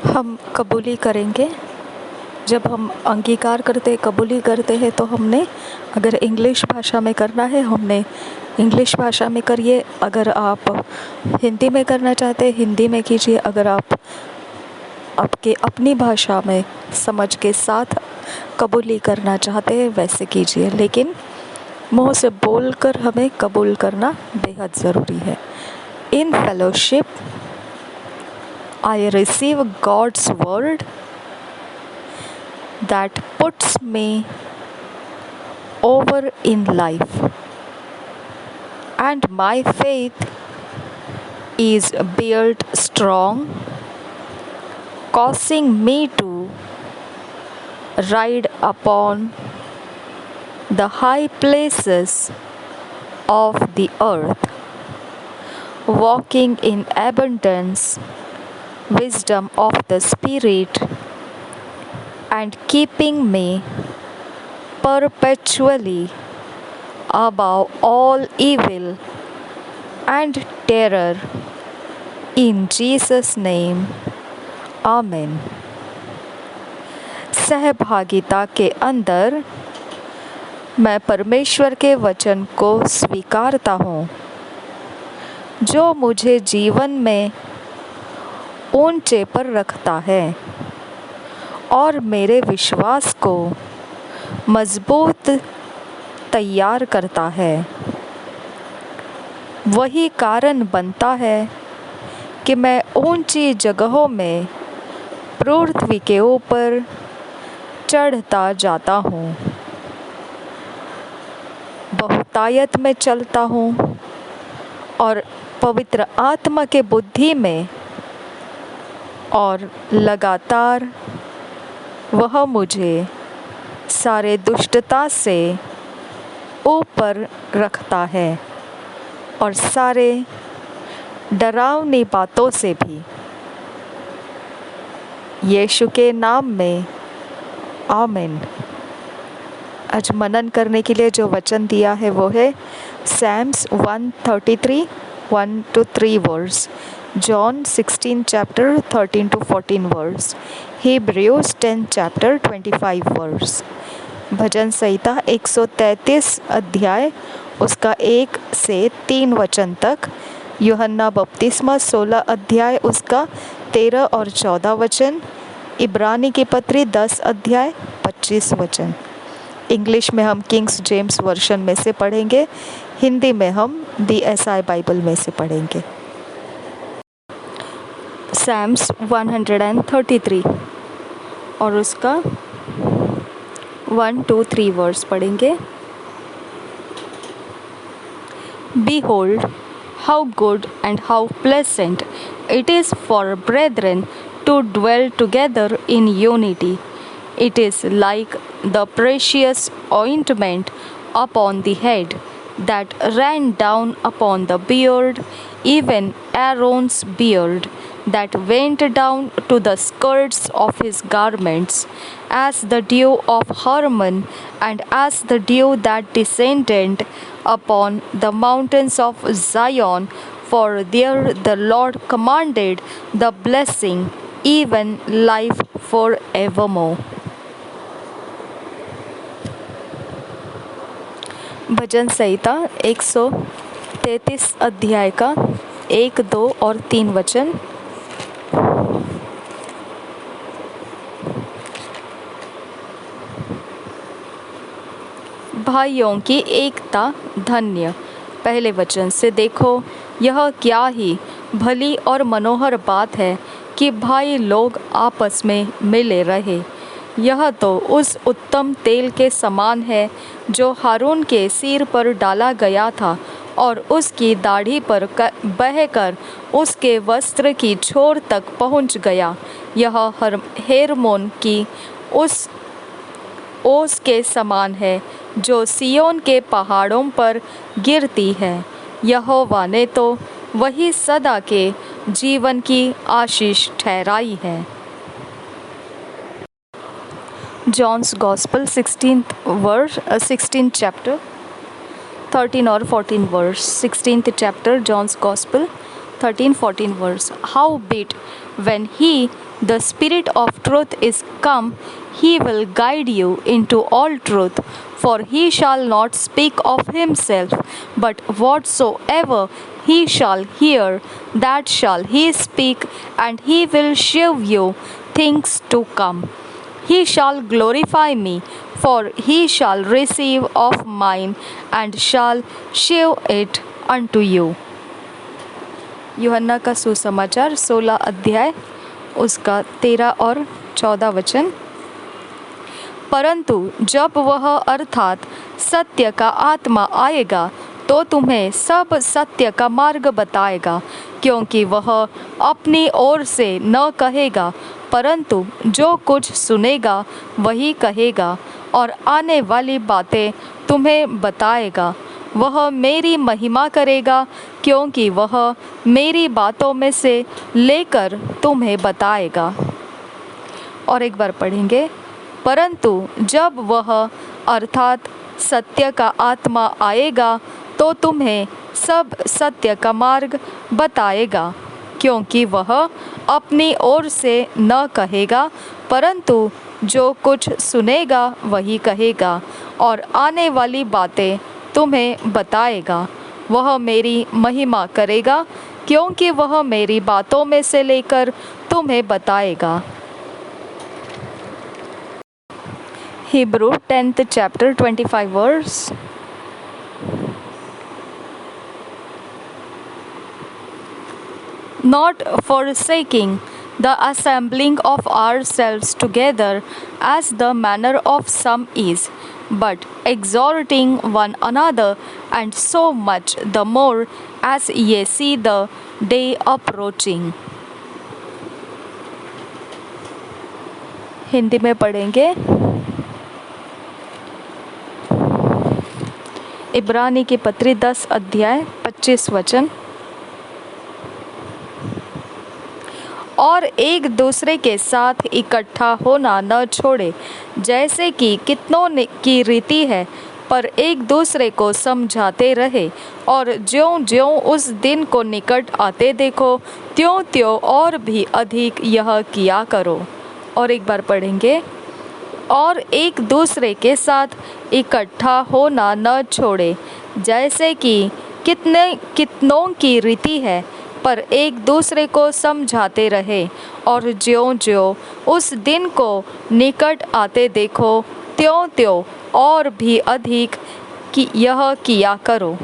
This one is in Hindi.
हम कबूली करेंगे। जब हम अंगीकार करते कबूली करते हैं तो हमने अगर इंग्लिश भाषा में करना है हमने इंग्लिश भाषा में करिए। अगर आप हिंदी में करना चाहते हैं हिंदी में कीजिए। अगर आप आपके अपनी भाषा में समझ के साथ कबूली करना चाहते हैं वैसे कीजिए, लेकिन मुँह से बोलकर हमें कबूल करना बेहद ज़रूरी है। इन fellowship I receive God's word that puts me over in life, and my faith is built strong, causing me to ride upon the high places of the earth, walking in abundance wisdom of the Spirit, and keeping me perpetually above all evil and terror. In Jesus' name, Amen. सहभागिता के अंदर मैं परमेश्वर के वचन को स्वीकारता हूँ, जो मुझे जीवन में ऊंचे पर रखता है और मेरे विश्वास को मजबूत तैयार करता है। वही कारण बनता है कि मैं ऊंची जगहों में पृथ्वी के ऊपर चढ़ता जाता हूँ, बहुतायत में चलता हूँ और पवित्र आत्मा के बुद्धि में, और लगातार वह मुझे सारे दुष्टता से ऊपर रखता है और सारे डरावनी बातों से भी। यीशु के नाम में आमीन। आज मनन करने के लिए जो वचन दिया है वो है Sam's 133 1-3 verse, John 16 chapter 13-14 verse, Hebrews 10 chapter 25 verse। भजन संहिता 133 अध्याय उसका 1 से 3 वचन तक, यूहन्ना बपतिस्मा 16 अध्याय उसका 13 और 14 वचन, इब्रानी की पत्री 10 अध्याय 25 वचन। इंग्लिश में हम किंग्स जेम्स वर्शन में से पढ़ेंगे, हिंदी में हम DSI बाइबल में से पढ़ेंगे। सैम्स 133 और उसका 1-3 वर्स पढ़ेंगे। Behold, how good and how pleasant it is for brethren to dwell together in unity. It is like the precious ointment upon the head that ran down upon the beard, even Aaron's beard, that went down to the skirts of his garments, as the dew of Hermon, and as the dew that descended upon the mountains of Zion. For there the Lord commanded the blessing, even life forevermore. भजन संहिता 133 अध्याय का 1, 2 और 3 वचन। भाइयों की एकता धन्य। पहले वचन से देखो, यह क्या ही भली और मनोहर बात है कि भाई लोग आपस में मिले रहे। यह तो उस उत्तम तेल के समान है जो हारून के सिर पर डाला गया था और उसकी दाढ़ी पर बहकर उसके वस्त्र की छोर तक पहुंच गया। यह हेर्मोन की उस ओस के समान है जो सियोन के पहाड़ों पर गिरती है। यहोवा ने तो वही सदा के जीवन की आशीष ठहराई है। जॉन्स गॉस्पल 16 चैप्टर 13 और 14 verse. 16th chapter John's Gospel 13-14 verse। How bit When He, the Spirit of truth, is come, He will guide you into all truth. For He shall not speak of Himself, but whatsoever He shall hear, that shall He speak, and He will show you things to come. He shall glorify me, for He shall receive of mine, and shall show it unto you. यूहन्ना का सुसमाचार 16 अध्याय उसका 13 और 14 वचन। परंतु जब वह अर्थात सत्य का आत्मा आएगा तो तुम्हें सब सत्य का मार्ग बताएगा, क्योंकि वह अपनी ओर से न कहेगा, परंतु जो कुछ सुनेगा वही कहेगा, और आने वाली बातें तुम्हें बताएगा। वह मेरी महिमा करेगा, क्योंकि वह मेरी बातों में से लेकर तुम्हें बताएगा। और एक बार पढ़ेंगे। परंतु जब वह अर्थात सत्य का आत्मा आएगा तो तुम्हें सब सत्य का मार्ग बताएगा, क्योंकि वह अपनी ओर से न कहेगा, परंतु जो कुछ सुनेगा वही कहेगा, और आने वाली बातें तुम्हें बताएगा। वह मेरी महिमा करेगा, क्योंकि वह मेरी बातों में से लेकर तुम्हें बताएगा। Hebrew 10th chapter 25 verse. Not forsaking the assembling of ourselves together, as the manner of some is, but exhorting one another, and so much the more as ye see the day approaching. Hindi में पढ़ेंगे। इब्रानी की पत्री 10 अध्याय 25 वचन। और एक दूसरे के साथ इकट्ठा होना न छोड़े, जैसे कि कितनों की रीति है, पर एक दूसरे को समझाते रहे, और ज्यों-ज्यों उस दिन को निकट आते देखो, त्यों-त्यों और भी अधिक यह किया करो। और एक बार पढ़ेंगे। और एक दूसरे के साथ इकट्ठा होना न छोड़े, जैसे कि कितनों की रीति है, पर एक दूसरे को समझाते रहे, और ज्यों-ज्यों उस दिन को निकट आते देखो, त्यों-त्यों और भी अधिक यह किया करो।